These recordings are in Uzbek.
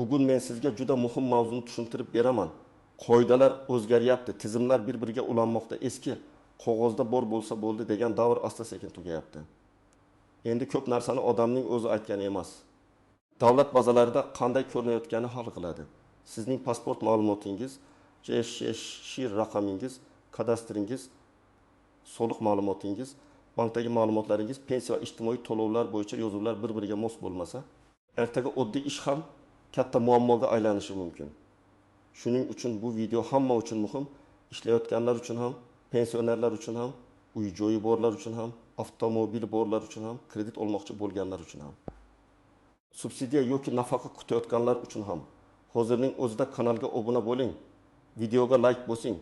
Bugun men sizga juda muhim mavzuni tushuntirib beraman. Qoidalar o'zgaryapti, tizimlar bir-biriga ulanmoqda. Eski qog'ozda bor bo'lsa bo'ldi degan davr asta-sekin tugayapti. Endi ko'p narsani odamning o'zi aytgani emas. Davlat bazalarida qanday ko'rinayotgani hal qiladi. Sizning pasport ma'lumotingiz, JSHIR raqamingiz, kadastringiz, soliq ma'lumotingiz, bankdagi ma'lumotlaringiz, pensiya va ijtimoiy to'lovlar bo'yicha yozuvlar bir-biriga mos bo'lmasa, ertaga oddiy ish ham katta muammoga aylanishi mumkin. Shuning uchun bu video hamma uchun muhim, ishlayotganlar uchun ham, pensionerlar uchun ham, uy-joyi borlar uchun ham, avtomobil borlar uchun ham, kredit olmoqchi bo'lganlar uchun ham. Subsidiya yoki nafaqa kutayotganlar uchun ham. Hozirning o'zida kanalga obuna bo'ling, videoga like bosing.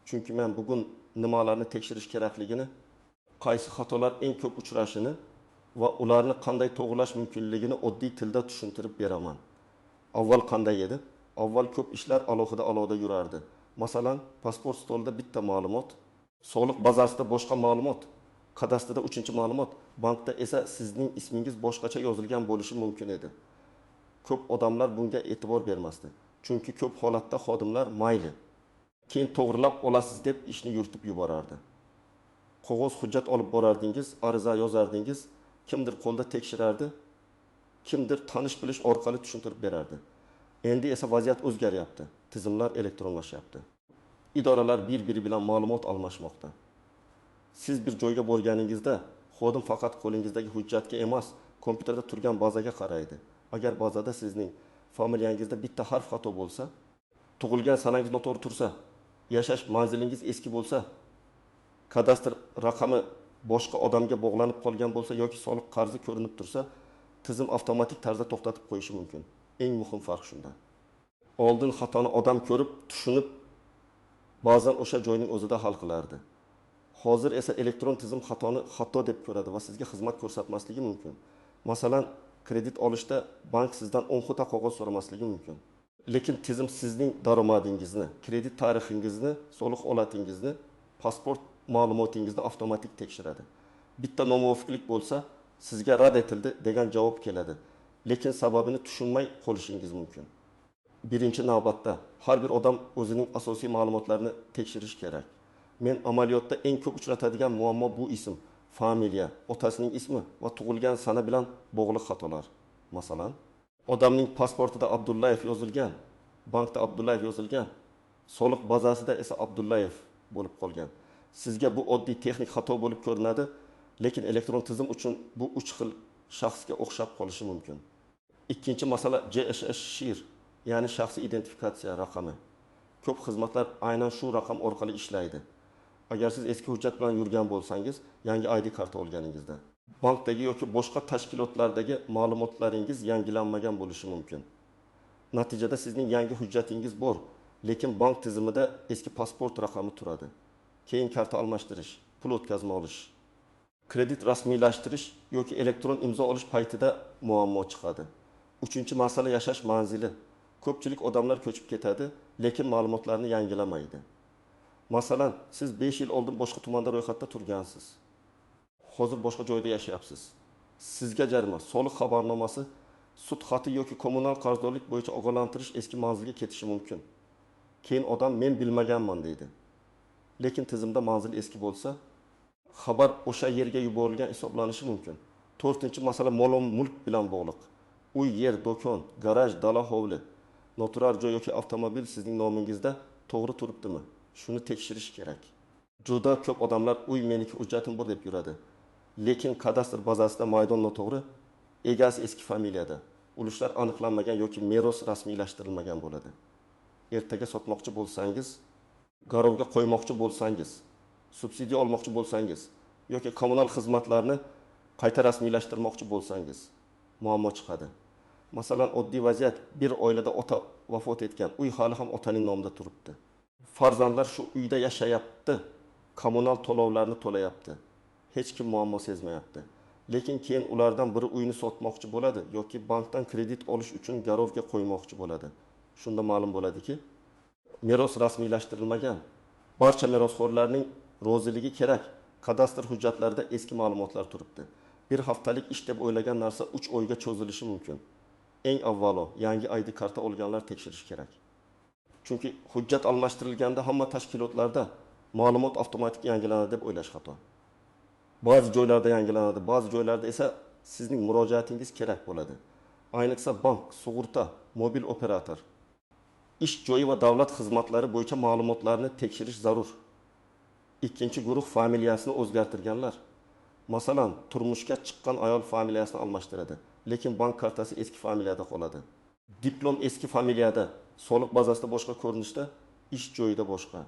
Chunki men bugun nimalarni tekshirish kerakligini, qaysi xatolar eng ko'p uchrashini va ularni qanday to'g'rilash mumkinligini oddiy tilda tushuntirib beraman. Avval qanday edi? Avval ko'p ishlar alohida yurardi. Masalan, pasport stolida bitta ma'lumot, soliq bazasida boshqa ma'lumot, kadastrda 3-ma'lumot, bankda esa sizning ismingiz boshqacha yozilgan bo'lishi mumkin edi. Ko'p odamlar bunga e'tibor bermasdi. Chunki ko'p holatda xodimlar mayli, keyin to'g'rilab olasiz deb ishni yuritib yuborardi. Qog'oz hujjat olib borardingiz, ariza yozardingiz, kimdir qo'lda tekshirardi, kimdir tanish bilish orqali tushuntirib berardi. Endi esa vaziyat o'zgaryapti. Tizimlar elektronlashyapti. Idoralar bir-biri bilan ma'lumot almashmoqda. Siz bir joyga borganingizda, xodim faqat qo'lingizdagi hujjatga emas, kompyuterda turgan bazaga qaraydi. Agar bazada sizning familiyangizda bitta harf xato bo'lsa, tug'ilgan sanangiz noto'g'ri tursa, yashash manzilingiz eski bo'lsa, kadastr raqami boshqa odamga bog'lanib qolgan bo'lsa yoki soliq qarzi ko'rinib tursa, tizim avtomatik tarzda to'xtatib qo'yishi mumkin. Eng muhim farq shunda. Oldin xatoni odam ko'rib, tushunib, ba'zan o'sha joyning o'zida hal qilardi. Hozir esa elektron tizim xatoni xato deb ko'radi va sizga xizmat ko'rsatmasligi mumkin. Masalan, kredit olishda bank sizdan 10 xota qog'oz so'ramasligi mumkin. Lekin tizim sizning daromadingizni, kredit tarixingizni, soliq olatingizni, pasport ma'lumotingizni avtomatik tekshiradi. Bitta nomuvofiqlik bo'lsa, sizga rad etildi degan javob keladi. Lekin sababini tushunmay qolishingiz mumkin. Birinchi navbatda har bir odam o'zining asosiy ma'lumotlarini tekshirish kerak. Men amaliyotda eng ko'p uchratadigan muammo bu ism, familiya, otasining ismi va tug'ilgan sana bilan bog'liq xatolar. Masalan, odamning pasportida Abdullayev yozilgan, bankda Abdullayev yozilgan, soliq bazasida esa Abdullayev bo'lib qolgan. Sizga bu oddiy texnik xato bo'lib ko'rinadi, lekin elektron tizim uchun bu 3 xil shaxsga o'xshab qolishi mumkin. Ikkinchi masala JSHIR, ya'ni shaxsiy identifikatsiya raqami. Ko'p xizmatlar aynan shu raqam orqali ishlaydi. Agar siz eski hujjat bilan yurgan bo'lsangiz, yangi ID karta olganingizda, bankdagi yoki boshqa tashkilotlardagi ma'lumotlaringiz yangilanmagan bo'lishi mumkin. Natijada sizning yangi hujjatingiz bor, lekin bank tizimida eski pasport raqami turadi. Keyin karta almashtirish, pul o'tkazma olish, kredit rasmiylashtirish yoki elektron imzo olish paytida muammo chiqadi. Uchinchi masala yashash manzili. Ko'pchilik odamlar ko'chib ketadi, lekin ma'lumotlarni yangilamaydi. Masalan, siz 5 yil oldin boshqa tumanda ro'yxatda turgansiz. Hozir boshqa joyda yashayapsiz. Sizga jarima, soliq xabarnomasi, sud xati yoki kommunal qarzdorlik bo'yicha ogohlantirish eski manzilga ketishi mumkin. Keyin odam men bilmaganman deydi. Lekin tizimda manzil eski bo'lsa, xabar o'sha yerga yuborilgan hisoblanishi mumkin. 4-masala mol-mulk bilan bog'liq. Uy, yer, do'kon, garaj, dala, hovli, noturar joy yoki avtomobil sizning nomingizda to'g'ri turibdimi? Shuni tekshirish kerak. Juda ko'p odamlar uy meniki, hujjatim bor deb yuradi. Lekin kadastr bazasida maydon noto'g'ri, egasi eski familiyada, ulushlar aniqlanmagan yoki meros rasmiylashtirilmagan bo'ladi. Ertaga sotmoqchi bo'lsangiz, garovga qo'ymoqchi bo'lsangiz, subsidiya olmoqchi bo'lsangiz yoki kommunal xizmatlarni qayta rasmiylashtirmoqchi bo'lsangiz, muammo chiqadi. Masalan, oddiy vaziyat, bir oilada ota vafot etgan, uy hali ham otaning nomida turibdi. Farzandlar shu uyda yashayapti, kommunal to'lovlarni to'layapti. Hech kim muammo sezmayapti. Lekin keyin ulardan biri uyni sotmoqchi bo'ladi yoki bankdan kredit olish uchun garovga qo'ymoqchi bo'ladi. Shunda ma'lum bo'ladiki, meros rasmiylashtirilmagan. Barcha merosxo'rlarning roziligi kerak. Kadastr hujjatlarida eski ma'lumotlar turibdi. Bir haftalik ish deb o'ylagan narsa 3 oyga cho'zilishi mumkin. eng avvalo yangi ID karta olganlar tekshirish kerak. Chunki hujjat almashtirilganda hamma tashkilotlarda ma'lumot avtomatik yangilanadi deb o'ylash xato. Ba'zi joylarda yangilanadi, ba'zi joylarda esa sizning murojaatingiz kerak bo'ladi. Ayniqsa bank, sug'urta, mobil operator, ish joyi va davlat xizmatlari bo'yicha ma'lumotlarni tekshirish zarur. Ikkinchi guruh familiyasini o'zgartirganlar. Masalan, turmushga chiqqan ayol familiyasini almashtiradi, lekin bank kartasi eski familiyada qoladi. Diplom eski familiyada, soliq bazasida boshqa ko'rinishda, ish joyida boshqa.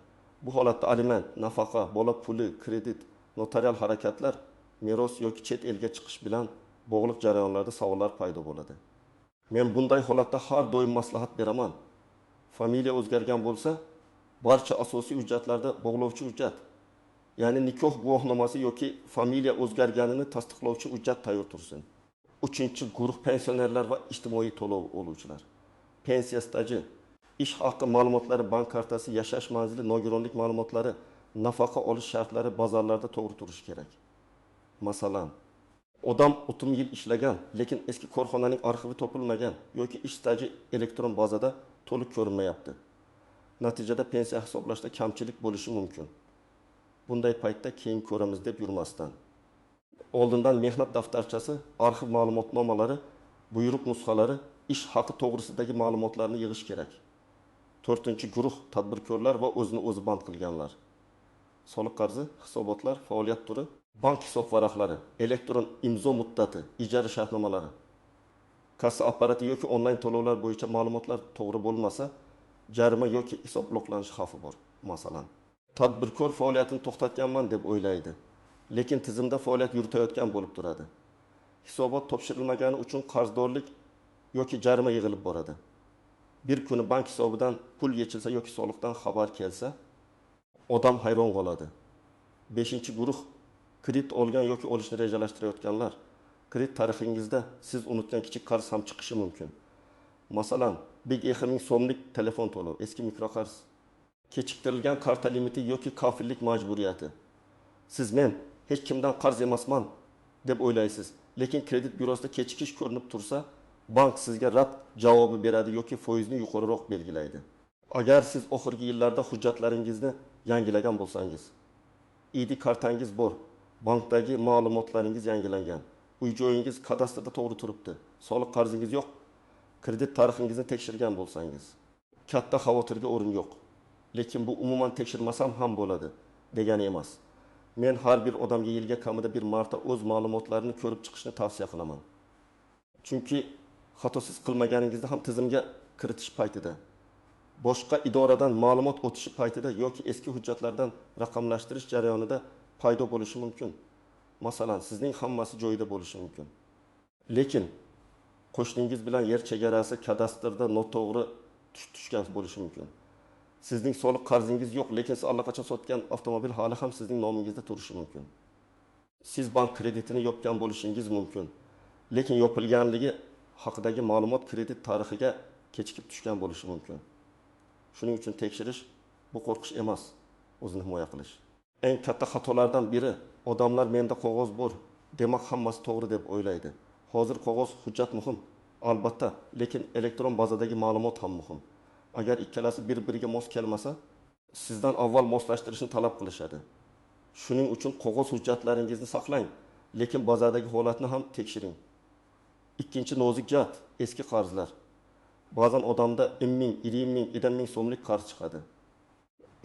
Bu holatda aliment, nafaqa, bola puli, kredit, notarial harakatlar, meros yoki chet elga chiqish bilan bog'liq jarayonlarda savollar paydo bo'ladi. Men bunday holatda har doim maslahat beraman. Familiya o'zgargan bo'lsa, barcha asosiy hujjatlarda bog'lovchi hujjat, ya'ni nikoh guvohnomasi yoki familiya o'zgarganini tasdiqlovchi hujjat tayyor tursin. Uchinchi guruh pensionerlar va ijtimoiy to'lov oluvchilar. Pensiya staji, ish haqi ma'lumotlari, bank kartasi, yashash manzili, nogironlik ma'lumotlari, nafaqa olish shartlari bazarlarda to'g'ri turishi kerak. Masalan, odam 30 yil ishlagan, lekin eski korxonaning arxivi topilmagan yoki ish staji elektron bazada to'liq ko'rinmayapti. Natijada pensiya hisoblashda kamchilik bo'lishi mumkin. Bunday paytda keyin ko'ramiz deb yurmasdan, oldindan mehnat daftarchasi, arxiv ma'lumotnomalari, buyruq nusxalari, ish haqi to'g'risidagi ma'lumotlarni yig'ish kerak. 4-guruh tadbirkorlar va o'zini o'zi band qilganlar. Soliq qarzi, hisobotlar, faoliyat turi, bank hisob varaqlari, elektron imzo muddati, ijara shartnomalari, kassa apparati yoki onlayn to'lovlar bo'yicha ma'lumotlar to'g'ri bo'lmasa, jarima yoki hisob bloklanishi xavfi bor. Masalan, tadbirkor faoliyatini to'xtatganman deb o'ylaydi, lekin tizimda faoliyat yuritayotgan bo'lib turadi. Hisobot topshirilmagani uchun qarzdorlik yoki jarima yig'ilib boradi. Bir kuni bank hisobidan pul yechilsa yoki soliqdan xabar kelsa, odam hayron qoladi. 5-guruh kredit olgan yoki olishni rejalashtirayotganlar. Kredit tarixingizda siz unutgan kichik qarz ham chiqishi mumkin. Masalan, Big ming so'mlik telefon to'lov, eski mikroqarz, kechiktirilgan karta limiti yoki kafillik majburiyati. Siz men hech kimdan qarz emasman deb o'ylaysiz, lekin kredit bürosida kechikish ko'rinib tursa, bank sizga rad javobi beradi yoki foizni yuqoriroq belgilaydi. Agar siz oxirgi yillarda hujjatlaringizni yangilagan bo'lsangiz, ID kartangiz bor, bankdagi ma'lumotlaringiz yangilangan, uy joyingiz kadastrda to'g'ri turibdi, soliq qarzingiz yo'q, kredit tarixingizni tekshirgan bo'lsangiz, katta xavotirga o'rin yo'q. Lekin bu umuman tekshirmasam ham bo'ladi degani emas. Men har bir odamga yilga kamida bir marta o'z ma'lumotlarini ko'rib chiqishni tavsiya qilaman. Chunki xatosiz qilmaganingizda ham tizimga kiritish paytida, boshqa idoradan ma'lumot o'tishi paytida yoki eski hujjatlardan raqamlashtirish jarayonida paydo bo'lishi mumkin. Masalan, sizning hammasi joyida bo'lishi mumkin. Lekin qo'shningiz bilan yer chegarasi kadastrda noto'g'ri tushgan bo'lishi mumkin. Sizning soliq qarzingiz yo'q, lekin siz allaqachon sotgan avtomobil hali ham sizning nomingizda turishi mumkin. Siz bank kreditini yopgan bo'lishingiz mumkin, lekin yopilganligi haqidagi ma'lumot kredit tarixiga kechikib tushgan bo'lishi mumkin. Shuning uchun tekshirish bu qo'rqish emas, o'zini himoya qilish. Eng katta xatolardan biri, odamlar menda qog'oz bor, demak hammasi to'g'ri deb o'ylaydi. Hozir qog'oz hujjat muhim, albatta, lekin elektron bazadagi ma'lumot ham muhim. Agar ikkalasi bir-biriga mos kelmasa, sizdan avval moslashtirishni talab qilishadi. Shuning uchun qog'oz hujjatlaringizni saqlang, lekin bazadagi holatni ham tekshiring. Ikkinchi nozik jihat, eski qarzlar. Ba'zan odamda 10 ming, 20 ming, 10 ming so'mlik qarz chiqadi.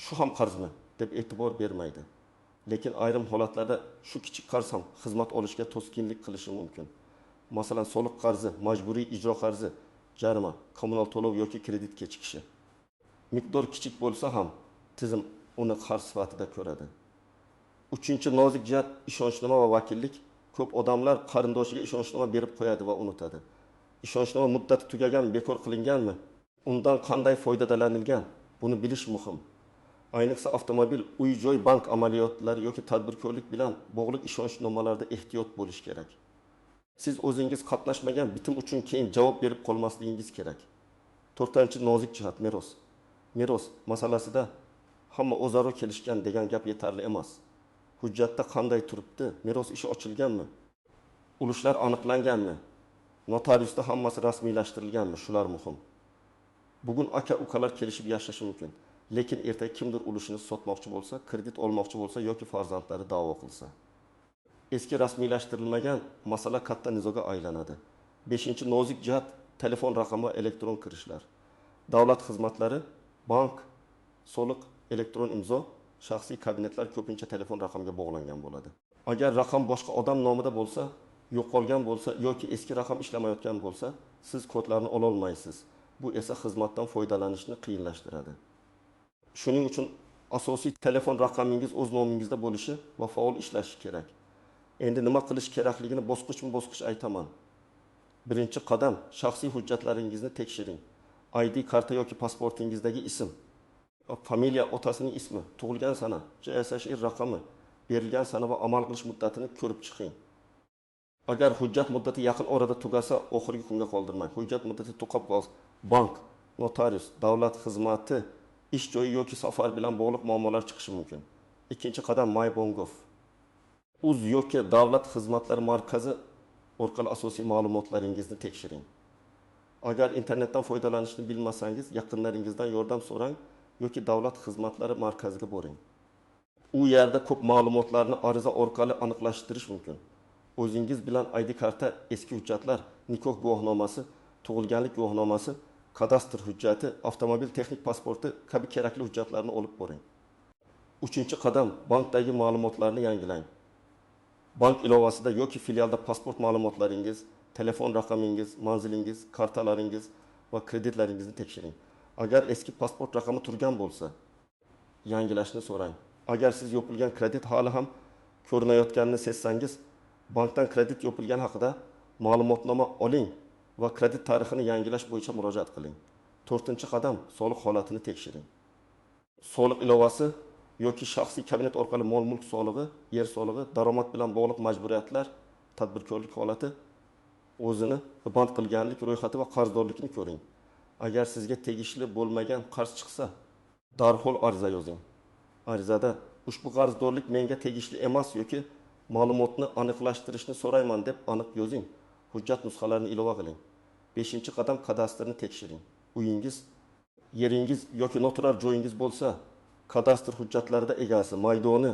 Shu ham qarzmi deb e'tibor bermaydi. Lekin ayrim holatlarda shu kichik qarz ham xizmat olishga to'sqinlik qilishi mumkin. Masalan, soliq qarzi, majburiy ijro qarzi, jarima, kommunal to'lov yoki kredit kechikishi. Miqdor kichik bo'lsa ham tizim uni qarz sifatida ko'radi. Uchinchi nozik jihat, ishonchnoma va vakillik. Ko'p odamlar qarindoshiga ishonchnoma berib qo'yadi va unutadi. Ishonchnoma muddati tugagan, bekor qilinganmi? Undan qanday foydalanilgan? Buni bilish muhim. Ayniqsa avtomobil, uy-joy, bank amaliyotlari yoki tadbirkorlik bilan bog'liq ishonchnomalarda ehtiyot bo'lish kerak. Siz o'zingiz qatnashmagan bitim uchun keyin javob berib qolmasligingiz kerak. 4-nozik jihat, meros. Meros masalasida hamma o'zaro kelishgan degan gap yetarli emas. Hujjatda qanday turibdi? Meros ishi ochilganmi? Ulushlar aniqlanganmi? Notariusda hammasi rasmiylashtirilganmi? Shular muhim. Bugun aka-ukalar kelishib yashashi mumkin. Lekin ertaga kimdir ulushini sotmoqchi bo'lsa, kredit olmoqchi bo'lsa yoki farzandlari da'vo qilsa, eski rasmiylashtirilmagan masala katta nizoga aylanadi. 5-nozik jihat telefon raqami va elektron kirishlar. Davlat xizmatlari, bank, soliq, elektron imzo, shaxsiy kabinetlar ko'pincha telefon raqamiga bog'langan bo'ladi. Agar raqam boshqa odam nomida bo'lsa, yo'qolgan bo'lsa yoki eski raqam ishlamayotgan bo'lsa, siz kodlarni ola olmaysiz. Bu esa xizmatdan foydalanishni qiyinlashtiradi. Shuning uchun asosiy telefon raqamingiz o'z nomingizda bo'lishi va faol ishlashi kerak. Endi nima qilish kerakligini bosqichma-bosqich aytaman. Birinchi qadam, shaxsiy hujjatlaringizni tekshiring. ID karta yoki pasportingizdagi ism, familiya otasining ismi, tug'ilgan sana, JSHR raqami, berilgan sana va amal qilish muddatini ko'rib chiqing. Agar hujjat muddati yaqin orada tugasa, oxirgi kunga qoldirmang. Hujjat muddati tuqab qolsa, bank, notarius, davlat xizmati, ish joyi yoki safar bilan bog'liq muammolar chiqishi mumkin. Ikkinchi qadam MyBongov. Uz yoki davlat xizmatlari markazi orqali asosiy ma'lumotlaringizni tekshiring. Agar internetdan foydalanishni bilmasangiz, yaqinlaringizdan yordam so'rang yoki davlat xizmatlari markaziga boring. U yerda ko'p ma'lumotlarni ariza orqali aniqlashtirish mumkin. O'zingiz bilan ID karta, eski hujjatlar, nikoh guvohnomasi, tug'ilganlik guvohnomasi, kadastr hujjati, avtomobil texnik pasporti kabi kerakli hujjatlarni olib boring. Uchinchi qadam, bankdagi ma'lumotlarni yangilang. Bank ilovasida yoki filialda pasport ma'lumotlaringiz, telefon raqamingiz, manzilingiz, kartalaringiz va kreditlaringizni tekshiring. Agar eski pasport raqami turgan bo'lsa, yangilashni so'rang. Agar siz yopilgan kredit hali ham ko'rinayotganini sezsangiz, bankdan kredit yopilgan haqida ma'lumotnoma oling va kredit tarixini yangilash bo'yicha murojaat qiling. 4-qadam, soliq holatini tekshiring. Soliq ilovasi yoki shaxsiy kabinet orqali mol-mulk solig'i, yer solig'i, daromad bilan bog'liq majburiyatlar, tadbirkorlik holati, o'zini band qilganlik ro'yxati va qarzdorlikni ko'ring. Agar sizga tegishli bo'lmagan qarz chiqsa, darhol ariza yozing. Arizada ushbu qarzdorlik menga tegishli emas yoki ma'lumotni aniqlashtirishni so'rayman deb aniq yozing. Hujjat nusxalarini ilova qiling. 5-qadam, kadastrni tekshiring. Uyingiz, yeringiz yoki noturar joyingiz bo'lsa, kadastr hujjatlarida egasi, maydoni,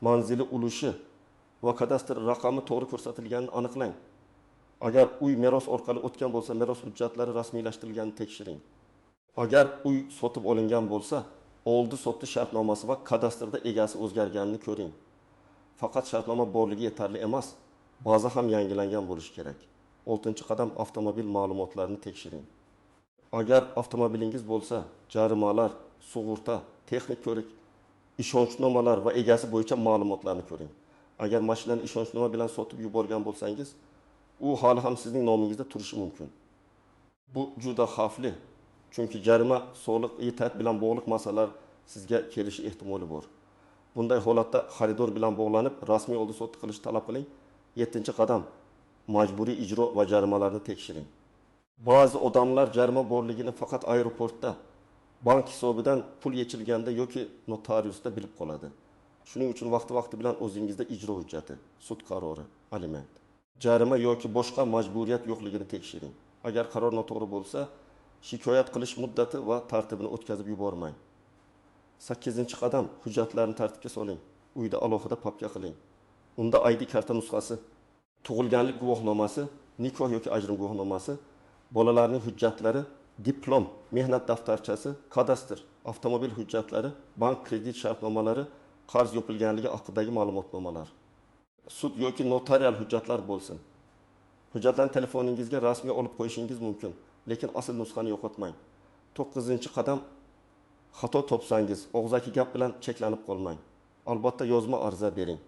manzili, ulushi va kadastr raqami to'g'ri ko'rsatilganini aniqlang. Agar uy meros orqali o'tgan bo'lsa, meros hujjatlari rasmiylashtirilganini tekshiring. Agar uy sotib olingan bo'lsa, oldi-sotdi shartnomasi va kadastrda egasi o'zgarganini ko'ring. Faqat shartnoma borligi yetarli emas, baza ham yangilangan bo'lishi kerak. 6-qadam, avtomobil ma'lumotlarini tekshiring. Agar avtomobilingiz bo'lsa, jarimalar, sug'urta, texnik ko'rik, ishonchnomalar va egasi bo'yicha ma'lumotlarni ko'ring. Agar mashinani ishonchnoma bilan sotib yuborgan bo'lsangiz, u hali ham sizning nomingizda turishi mumkin. Bu juda xavfli, chunki jarima, soliq, etat bilan bog'liq masalalar sizga kelishi ehtimoli bor. Bunday holatda xaridor bilan bog'lanib, rasmiy oldi-sotdi qilish talab qiling. 7-qadam, majburiy ijro va jarimalarni tekshiring. Ba'zi odamlar jarima borligini faqat aeroportda, bank hisobidan pul yechilganda yoki notariusda bilib qoladi. Shuning uchun vaqti bilan o'zingizda ijro hujjati, sud qarori, aliment, jarima yoki boshqa majburiyat yo'qligini tekshiring. Agar qaror noto'g'ri bo'lsa, shikoyat qilish muddati va tartibini o'tkazib yubormang. 8-qadam, hujjatlarni tartibga soling. Uyda alohida papka qiling. Unda ID karta nusxasi, tug'ilganlik guvohnomasi, nikoh yoki ajrim guvohnomasi, bolalarning hujjatlari, diplom, mehnat daftarchasi, kadastr, avtomobil hujjatlari, bank kredit shartnomalari, qarz yopilganligi haqidagi ma'lumotnomalar, sud yoki notarial hujjatlar bo'lsin. Hujjatlarni telefoningizga rasmiy olib qo'yishingiz mumkin, lekin asl nusxani yo'qotmang. 9-qadam, xato topsangiz, og'zaki gap bilan cheklanib qolmang. Albatta yozma ariza bering.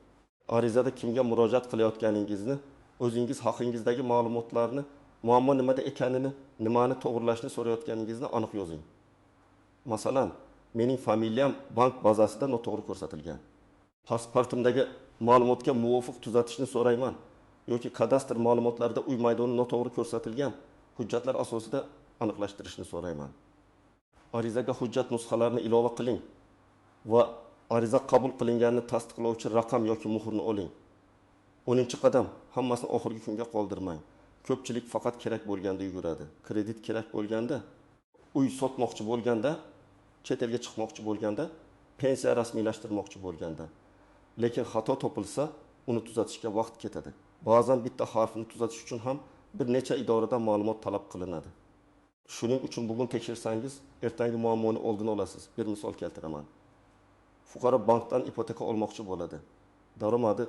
Arizada kimga murojaat qilayotganingizni, o'zingiz haqingizdagi ma'lumotlarni, muammo nimada ekanini, nimani to'g'rilashni so'rayotganingizni aniq yozing. Masalan, mening familiyam bank bazasida noto'g'ri ko'rsatilgan. Pasportimdagi ma'lumotga muvofiq tuzatishni so'rayman yoki kadastr ma'lumotlarida uy maydoni noto'g'ri ko'rsatilgan. Hujjatlar asosida aniqlashtirishni so'rayman. Arizaga hujjat nusxalarini ilova qiling va ariza qabul qilinganini tasdiqlovchi raqam yoki muhrni oling. 10-qadam, hammasini oxirgi kunga qoldirmang. Ko'pchilik faqat kerak bo'lganda yuguradi. Kredit kerak bo'lganda, uy sotmoqchi bo'lganda, chet elga chiqmoqchi bo'lganda, pensiya rasmiylashtirmoqchi bo'lganda. Lekin xato topilsa, uni tuzatishga vaqt ketadi. Ba'zan bitta harfni tuzatish uchun ham bir necha idoradan ma'lumot talab qilinadi. Shuning uchun bugun tekshirsangiz, ertangi muammoni oldini olasiz. Bir misol keltiraman. Fuqaro bankdan ipoteka olmoqchi bo'ladi. Daromadi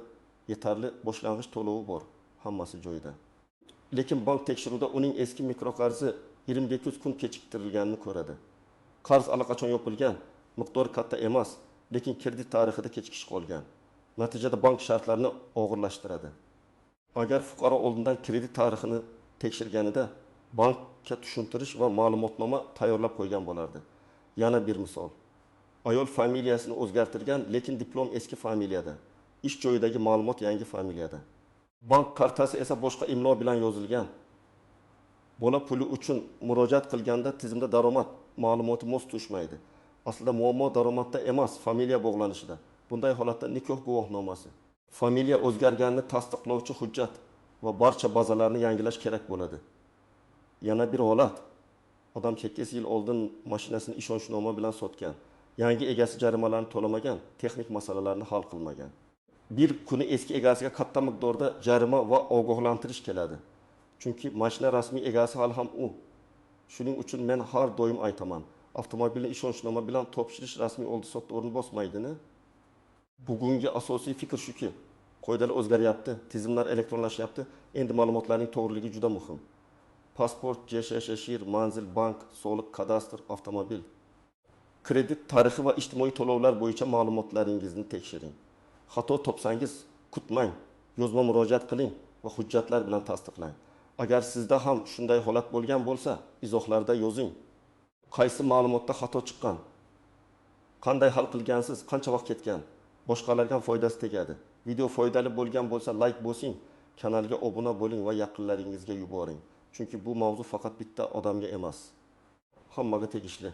yetarli boshlang'ich to'lovi bor, hammasi joyida. Lekin bank tekshiruvda uning eski mikroqarzi 29 kun kechiktirilganini ko'radi. Qarz allaqachon yopilgan, miqdori katta emas, lekin kredit tarixida kechikish qolgan. Natijada bank shartlarini og'irlashtiradi. Agar fuqaro oldindan kredit tarixini tekshirganida bankka tushuntirish va ma'lumotnoma tayyorlab qo'ygan bo'lardi. Yana bir misol. Ayol familiyasini o'zgartirgan, lekin diplom eski familiyada. Ish joyidagi ma'lumot yangi familiyada. Bank kartasi esa boshqa imlo bilan yozilgan. Bola puli uchun murojaat qilganda tizimda daromad ma'lumoti mos tushmaydi. Aslida muammo daromadda emas, familiya bog'lanishida. Bunday holatda nikoh guvohnomasi, familiya o'zgarganini tasdiqlovchi hujjat va barcha bazalarni yangilash kerak bo'ladi. Yana bir holat. Odam 8 yil oldin mashinasini ishonchnoma bilan sotgan. Yangi egasi jarimalarni to'lamagan, texnik masalalarni hal qilmagan. Bir kuni eski egasiga katta miqdorda jarima va ogohlantirish keladi. Chunki mashina rasmiy egasi hali ham u. Shuning uchun men har doim aytaman, avtomobilni ishonchnoma bilan topshirish rasmiy oldi-sotdi o'rni bosmaydimi? Bugungi asosiy fikr shuki, qoidalar o'zgaryapti, tizimlar elektronlashyapti, endi ma'lumotlarning to'g'riligi juda muhim. Pasport, JSHSHIR, manzil, bank, soliq, kadastr, avtomobil. Kredit tarixi va ijtimoiy to'lovlar bo'yicha ma'lumotlaringizni tekshiring. Xato topsangiz, kutmang, yozma murojaat qiling va hujjatlar bilan tasdiqlang. Agar sizda ham shunday holat bo'lgan bo'lsa, izohlarda yozing. Qaysi ma'lumotda xato chiqqan? Qanday hal qilgansiz? Qancha vaqt ketgan? Boshqalarga ham foydasi tegadi. Video foydali bo'lgan bo'lsa, like bosing, kanalga obuna bo'ling va yaqinlaringizga yuboring. Chunki bu mavzu faqat bitta odamga emas, hammaga tegishli.